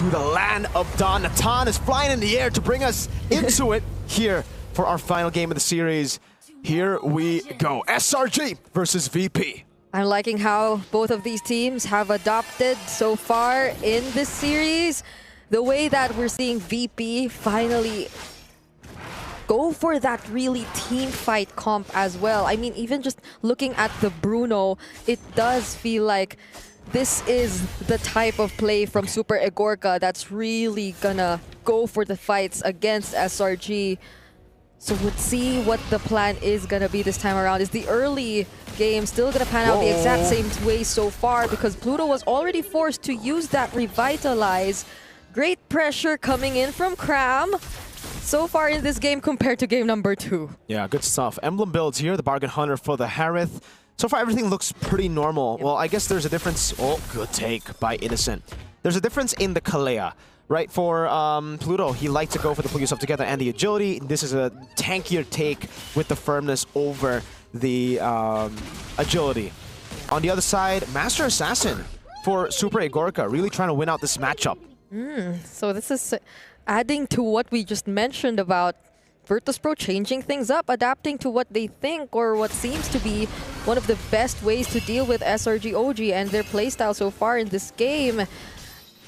to the land of Dawn. Natan is flying in the air to bring us into it here for our final game of the series. Here we go. SRG versus VP. I'm liking how both of these teams have adopted so far in this series. The way that we're seeing VP finally go for that really team fight comp as well. I mean, even just looking at the Bruno, it does feel like this is the type of play from Super Egorka that's really gonna go for the fights against SRG. So let's see what the plan is gonna be this time around. Is the early game still gonna pan out the exact same way so far? Because Pluto was already forced to use that Revitalize. Great pressure coming in from Cram so far in this game compared to game number 2. Yeah, good stuff. Emblem builds here, the Bargain Hunter for the Harith. So far, everything looks pretty normal. Well, I guess there's a difference. Oh, good take by Innocent. There's a difference in the Kalea, right? For Pluto, he liked to go for the pull yourself together and the agility. This is a tankier take with the firmness over the agility. On the other side, Master Assassin for Super Egorka, really trying to win out this matchup. So this is adding to what we just mentioned about Virtus.pro changing things up, adapting to what they think or what seems to be one of the best ways to deal with SRG OG and their playstyle so far in this game.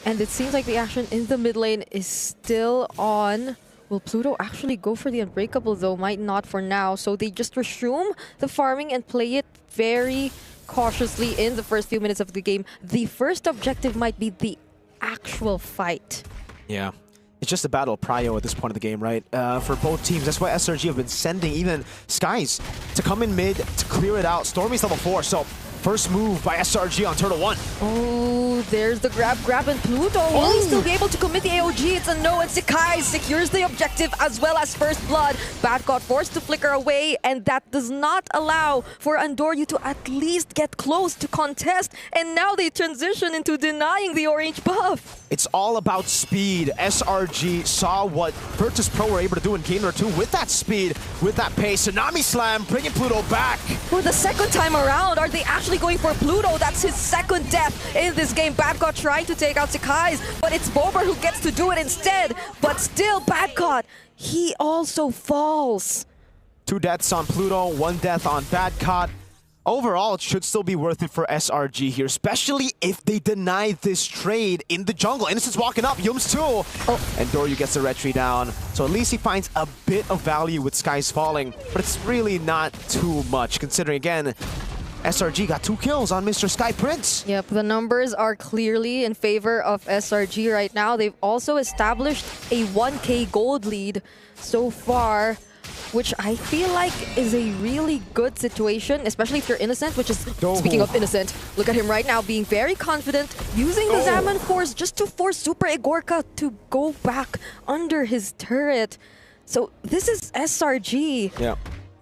And it seems like the action in the mid lane is still on. Will Pluto actually go for the Unbreakable though? Might not for now. So they just resume the farming and play it very cautiously in the first few minutes of the game. The first objective might be the actual fight. Yeah. It's just a battle of prio at this point of the game, right? For both teams. That's why SRG have been sending even Skies to come in mid to clear it out. Stormy's level 4, so first move by SRG on Turtle 1. Oh, there's the grab and Pluto. Will he still be able to commit the AOG? It's a no, and Sakai secures the objective as well as first blood. Bat got forced to flicker away, and that does not allow for Andoryu to at least get close to contest. And now they transition into denying the orange buff. It's all about speed. SRG saw what Virtus.pro were able to do in game number 2 with that speed, with that pace. Tsunami Slam, bringing Pluto back. For the second time around, are they actually going for Pluto? That's his second death in this game. Badcott trying to take out Sakai's, but it's Bober who gets to do it instead. But still, Badcott, he also falls. 2 deaths on Pluto, 1 death on Badcott. Overall, it should still be worth it for SRG here, especially if they deny this trade in the jungle. Innocent's walking up, Yums too. And Doryu gets the retreat down. So at least he finds a bit of value with Skies falling, but it's really not too much, considering, again, SRG got 2 kills on Mr. Sky Prince. Yep, the numbers are clearly in favor of SRG right now. They've also established a 1k gold lead so far, which I feel like is a really good situation, especially if you're Innocent, which is, speaking of Innocent, look at him right now being very confident, using the Zaman Force just to force Super Egorka to go back under his turret. So this is SRG. Yeah.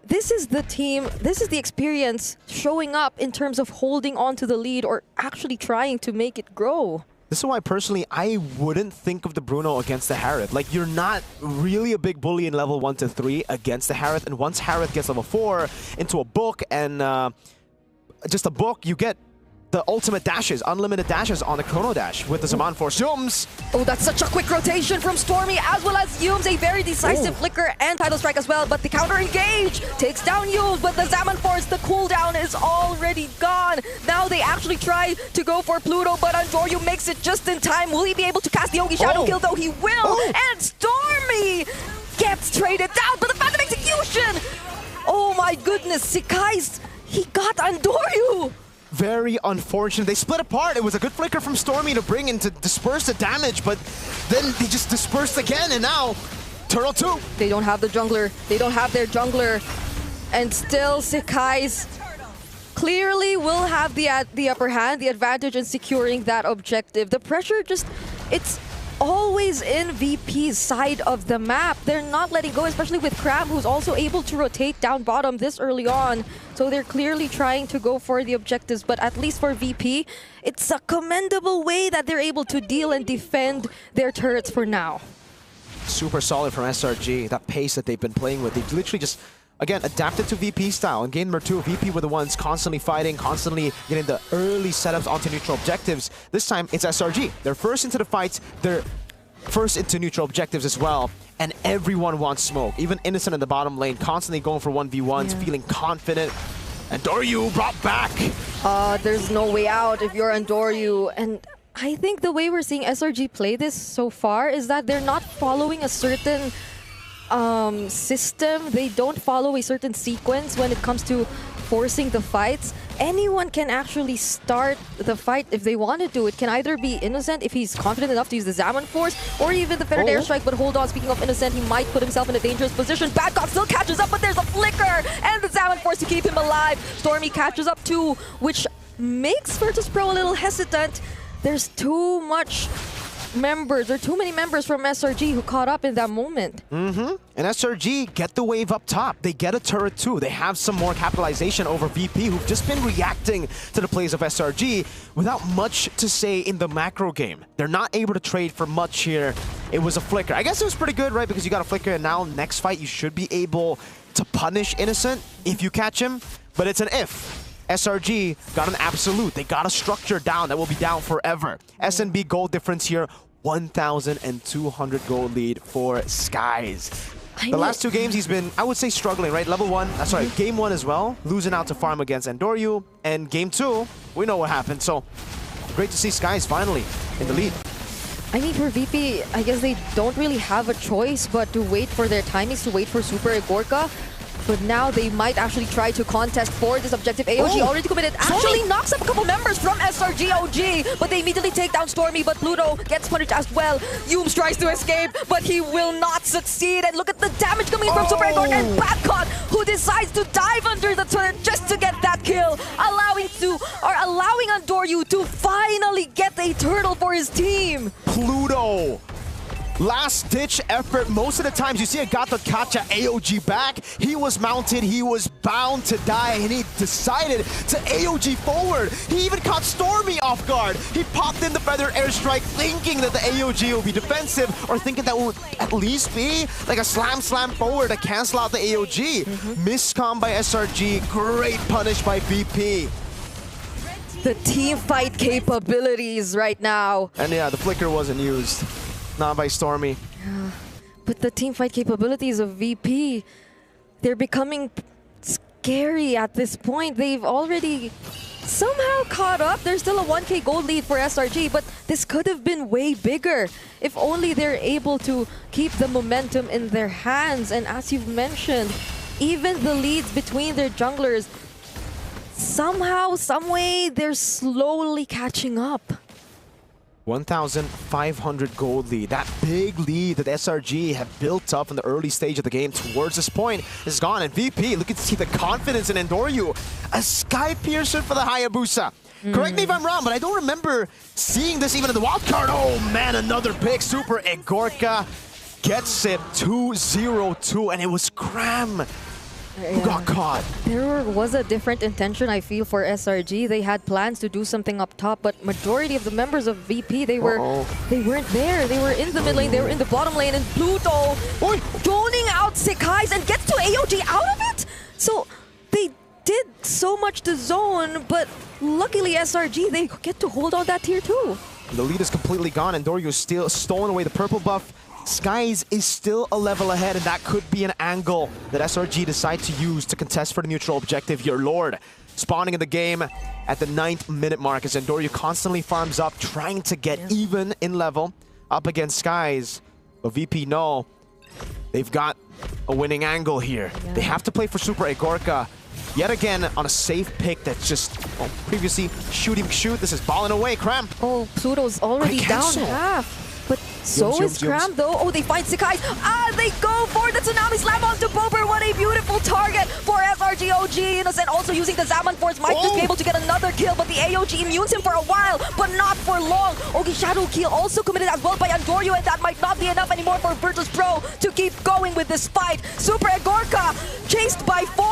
This is the team, this is the experience showing up in terms of holding on to the lead or actually trying to make it grow. This is why, personally, I wouldn't think of the Bruno against the Harith. Like, you're not really a big bully in level 1 to 3 against the Harith. And once Harith gets level 4 into a book and just a book, you get the ultimate dashes, unlimited dashes on the Chrono Dash with the Zaman Force. Yums! Oh, that's such a quick rotation from Stormy as well as Yums. A very decisive flicker and Tidal Strike as well. But the counter engage takes down Yums, but the Zaman Force, the cooldown is already gone. Now they actually try to go for Pluto, but Andoryu makes it just in time. Will he be able to cast the Yogi Shadow Kill though? He will! And Stormy gets traded down, but the Phantom Execution! Oh my goodness, Sakai's, he got Andoryu! Very unfortunate. They split apart. It was a good flicker from Stormy to bring in to disperse the damage, but then they just dispersed again, and now Turtle 2. They don't have the jungler. They don't have their jungler. And still, Sakai's clearly will have the upper hand, the advantage in securing that objective. The pressure just, it's always in VP's side of the map. They're not letting go, especially with Cram, who's also able to rotate down bottom this early on. So they're clearly trying to go for the objectives, but at least for VP, it's a commendable way that they're able to deal and defend their turrets for now. Super solid from SRG. That pace that they've been playing with, they've literally just again, adapted to VP style. In game number 2, VP were the ones constantly fighting, constantly getting the early setups onto neutral objectives. This time, it's SRG. They're first into the fights. They're first into neutral objectives as well. And everyone wants smoke. Even Innocent in the bottom lane, constantly going for 1v1s, feeling confident. Andoryu brought back. There's no way out if you're Andoryu. And I think the way we're seeing SRG play this so far is that they're not following a certain system. They don't follow a certain sequence when it comes to forcing the fights. Anyone can actually start the fight if they want to do it. Can either be Innocent if he's confident enough to use the Zaman Force, or even the Fettered Airstrike. But hold on, speaking of Innocent, he might put himself in a dangerous position. Badcock still catches up, but there's a flicker and the Zaman Force to keep him alive. Stormy catches up too, which makes Virtus.pro a little hesitant. There's too much members, or too many members from SRG who caught up in that moment. And SRG get the wave up top. They get a turret too. They have some more capitalization over VP, who've just been reacting to the plays of SRG without much to say in the macro game. They're not able to trade for much here. It was a flicker. I guess it was pretty good, right? Because you got a flicker, and now next fight you should be able to punish Innocent if you catch him. But it's an if. SRG got an absolute. They got a structure down that will be down forever. SNB gold difference here, 1,200 gold lead for Skies. The last 2 games he's been, I would say, struggling, right? Game 1 as well, losing out to Farm against Andoryu. And game 2, we know what happened. So great to see Skies finally in the lead. I mean, for VP, I guess they don't really have a choice but to wait for their timings, to wait for Super Igorka. But now they might actually try to contest for this objective. AOG already committed. Actually knocks up a couple members from SRG OG, but they immediately take down Stormy, but Pluto gets punished as well. Yooms tries to escape, but he will not succeed. And look at the damage coming in from Super Igorka and Badcock, who decides to dive under the turret just to get that kill, allowing Andoryu to finally get a turtle for his team. Pluto! Last-ditch effort. Most of the times you see a Gato catch AOG back. He was mounted. He was bound to die, and he decided to AOG forward. He even caught Stormy off guard. He popped in the Feather Airstrike thinking that the AOG will be defensive, or thinking that would at least be like a slam forward to cancel out the AOG. Miscom by SRG. Great punish by VP. The team fight capabilities right now. And yeah, the flicker wasn't used. Not by Stormy. Yeah. But the teamfight capabilities of VP, they're becoming scary at this point. They've already somehow caught up. There's still a 1k gold lead for SRG, but this could have been way bigger if only they're able to keep the momentum in their hands. And as you've mentioned, even the leads between their junglers, somehow, someway, they're slowly catching up. 1,500 gold lead. That big lead that SRG have built up in the early stage of the game towards this point is gone. And VP, look at see the confidence in Andoryu. A Sky Piercer for the Hayabusa. Correct me if I'm wrong, but I don't remember seeing this even in the wildcard. Oh man, another pick. Super Igorka gets it 2-0-2, and it was Cram who got caught. There was a different intention, I feel, for SRG. They had plans to do something up top, but majority of the members of VP, they weren't there. They were in the mid lane, they were in the bottom lane, and Pluto droning out Sekai's and gets to AOG out of it. So they did so much to zone, but luckily SRG, they get to hold on that tier 2. The lead is completely gone, and Andoryu still stolen away the purple buff. Skies is still a level ahead, and that could be an angle that SRG decide to use to contest for the neutral objective. Your Lord spawning in the game at the 9th minute mark as Andoryu constantly farms up, trying to get even in level up against Skies. But VP know they've got a winning angle here. They have to play for Super Igorka yet again on a safe pick that's just previously shoot. This is balling away. Cram. Oh, Pluto's already down half. But so is Cram though. Oh, they find Sekai. They go for the Tsunami Slam onto Bober. What a beautiful target for SRG OG. Innocent also using the Zaman Force. Might just be able to get another kill, but the AOG immunes him for a while, but not for long. Ogi Shadow Kill also committed as well by Andoryu, and that might not be enough anymore for Virtus.pro to keep going with this fight. Super Igorka chased by 4.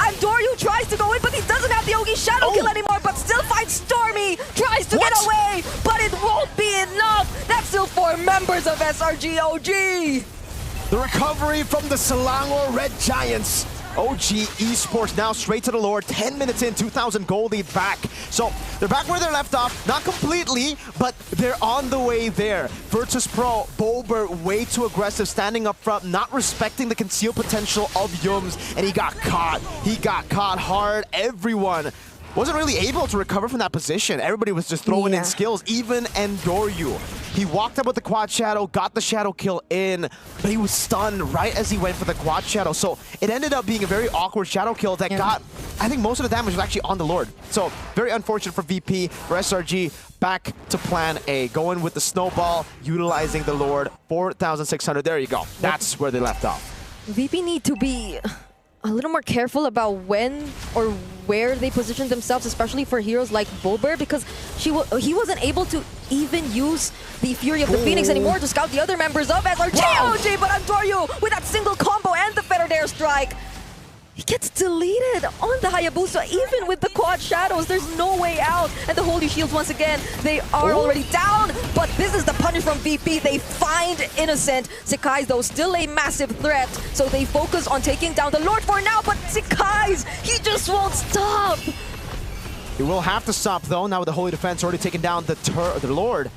Andoryu tries to go in, but he doesn't have the Ogi Shadow Kill anymore, but still fights Stormy. Tries to get away, but it won't be enough. That's still 4 members of SRG OG. The recovery from the Selangor Red Giants OG Esports now straight to the Lord. 10 minutes in, 2,000 gold lead back. So they're back where they're left off. Not completely, but they're on the way there. Virtus.pro, Bober way too aggressive, standing up front, not respecting the concealed potential of Yums, and he got caught. He got caught hard. Everyone wasn't really able to recover from that position. Everybody was just throwing in skills, even Endoryu. He walked up with the quad shadow, got the shadow kill in, but he was stunned right as he went for the quad shadow. So it ended up being a very awkward shadow kill that got, I think most of the damage was actually on the Lord. So very unfortunate for VP, for SRG, back to plan A. Going with the snowball, utilizing the Lord, 4,600. There you go. That's where they left off. VP need to be a little more careful about when or where they position themselves, especially for heroes like Bober, because he wasn't able to even use the Fury of the Phoenix anymore to scout the other members of SRG. Wow. OG, but Endoryu with that single combo and the Feathered Airstrike, he gets deleted on the Hayabusa, even with the quad shadows. There's no way out. And the Holy Shields, once again, they are already down. But this is the punish from VP. They find Innocent. Sekai's, though, still a massive threat. So they focus on taking down the Lord for now. But Sekai's, he just won't stop. He will have to stop, though, now with the Holy Defense already taken down the Lord.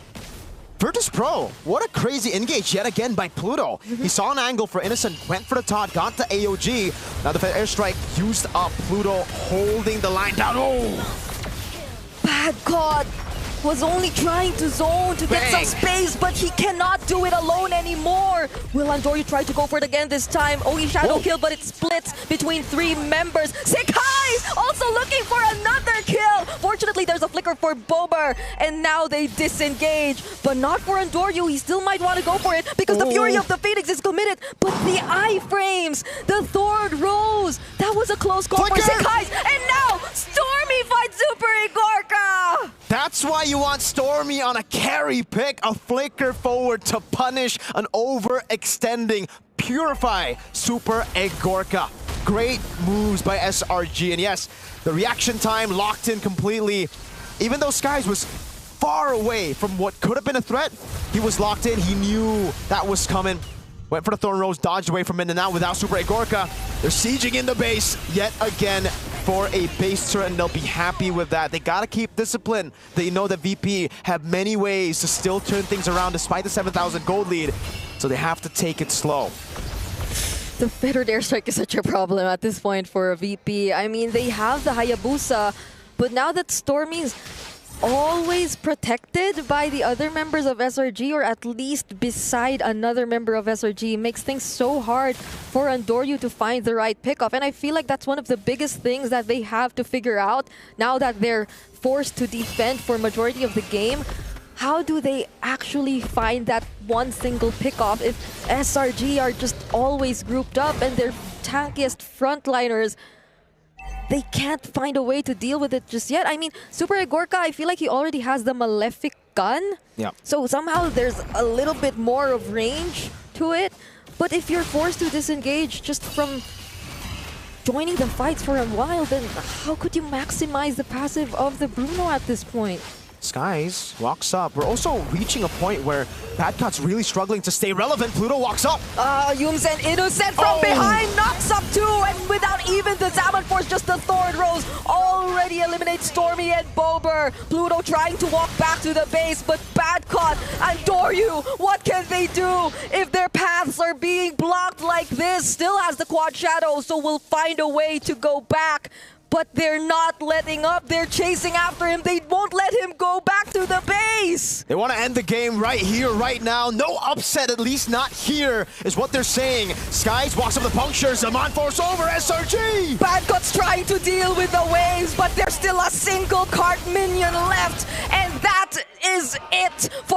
Virtus.pro, what a crazy engage yet again by Pluto. He saw an angle for Innocent, went for the taunt, got the AOG. Now the airstrike used up. Pluto holding the line down. Bad God was only trying to zone to get some space, but he cannot do it alone anymore. Will Endoryu try to go for it again this time? Only shadow kill, but it splits between 3 members. Sekai also looking for another kill. Fortunately, there's a flicker for Bober, and now they disengage. But not for Endoryu. He still might want to go for it because the Fury of the Phoenix is committed. But the iframes, the Thord Rose, that was a close call for Sekai. And now Stormy fights Super Igorka. That's why you want Stormy on a carry pick, a flicker forward to punish an overextending Purify Super Igorka. Great moves by SRG, and yes, the reaction time locked in completely. Even though Skies was far away from what could have been a threat, he was locked in. He knew that was coming. Went for the Thorn Rose, dodged away from it, and now without Super Igorka, they're sieging in the base yet again for a base turret, and they'll be happy with that. They gotta keep discipline. They know that VP have many ways to still turn things around despite the 7,000 gold lead, so they have to take it slow. The Feathered Airstrike is such a problem at this point for a VP. I mean, they have the Hayabusa, but now that Stormy's always protected by the other members of SRG, or at least beside another member of SRG, makes things so hard for Endoryu to find the right pickoff. And I feel like that's one of the biggest things that they have to figure out now that they're forced to defend for majority of the game. How do they actually find that one single pickoff if SRG are just always grouped up and their tankiest frontliners, they can't find a way to deal with it just yet? I mean, Super Igorka, I feel like he already has the Malefic gun. Yeah. So somehow there's a little bit more of range to it. But if you're forced to disengage just from joining the fights for a while, then how could you maximize the passive of the Bruno at this point? Skies walks up. We're also reaching a point where Badcot's really struggling to stay relevant. Pluto walks up. Yums and Innocent from behind knocks up 2, and without even the Zaman Force, just the Thorn Rose already eliminates Stormy and Bober. Pluto trying to walk back to the base, but Badcot and Endoryu, what can they do if their paths are being blocked like this? Still has the quad shadow, so we'll find a way to go back. But they're not letting up. They're chasing after him. They won't let him go back to the base. They want to end the game right here, right now. No upset, at least not here, is what they're saying. Skies walks up the puncture. Zaman Force over SRG. Badcot's trying to deal with the waves, but there's still a single cart minion left. And that is it for